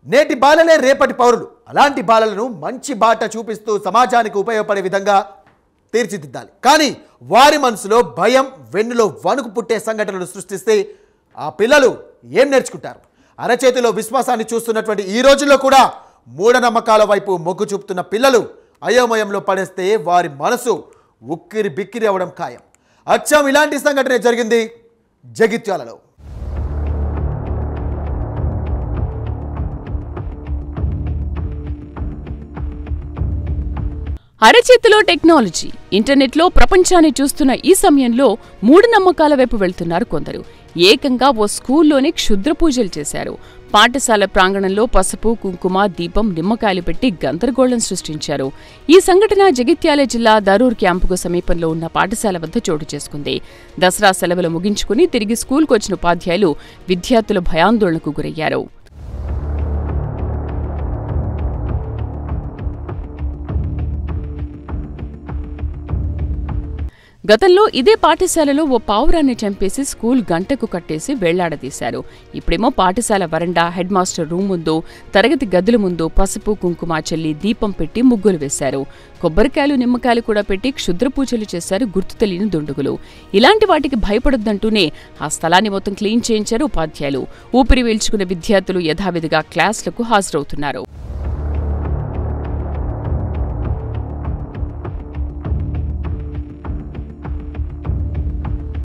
నేటి బాలలే రేపటి పౌరులు. అలాంటి బాలలను మంచి బాట చూపిస్తూ సమాజానికి ఉపయోగపడే విధంగా తీర్చిదిద్దాలి. కానీ వారి మనసులో భయం, వెన్నులో వణుకు పుట్టే సంఘటనలు సృష్టిస్తే ఆ పిల్లలు ఏం నేర్చుకుంటారు? అరచేతిలో విశ్వాసాన్ని చూస్తున్నటువంటి ఈ రోజుల్లో కూడా మూఢనమ్మకాల వైపు మొగ్గు చూపుతున్న పిల్లలు అయోమయంలో పడేస్తే వారి మనసు ఉక్కిరి బిక్కిరి అవ్వడం ఖాయం. అచ్చం ఇలాంటి సంఘటన జరిగింది జగిత్యాలలో. అరచేతిలో టెక్నాలజీ, ఇంటర్నెట్లో ప్రపంచాన్ని చూస్తున్న ఈ సమయంలో మూఢనమ్మకాల వైపు వెళ్తున్నారు కొందరు. ఏకంగా ఓ స్కూల్లోనే క్షుద్ర పూజలు చేశారు. పాఠశాల ప్రాంగణంలో పసుపు, కుంకుమ, దీపం, నిమ్మకాయలు పెట్టి గందరగోళం సృష్టించారు. ఈ సంఘటన జగిత్యాల జిల్లా దరూర్ క్యాంపుకు సమీపంలో ఉన్న పాఠశాల వద్ద చోటు చేసుకుంది. దసరా సెలవులు ముగించుకుని తిరిగి స్కూల్కు వచ్చిన ఉపాధ్యాయులు, విద్యార్థులు భయాందోళనకు గురయ్యారు. గతంలో ఇదే పాఠశాలలో ఓ పావురాన్ని చంపేసి స్కూల్ గంటకు కట్టేసి వెళ్లాడదీశారు. ఇప్పుడేమో పాఠశాల వరండా, హెడ్ మాస్టర్ రూమ్ ముందు, తరగతి గదుల ముందు పసుపు, కుంకుమ చల్లి దీపం పెట్టి ముగ్గులు వేశారు. కొబ్బరికాయలు, నిమ్మకాయలు కూడా పెట్టి క్షుద్ర పూజలు చేశారు గుర్తు తెలియని దుండుగులు. ఇలాంటి వాటికి భయపడొద్దంటూనే ఆ స్థలాన్ని మొత్తం క్లీన్ చేయించారు ఉపాధ్యాయులు. ఊపిరి పీల్చుకున్న విద్యార్థులు యథావిధిగా క్లాసులకు హాజరవుతున్నారు.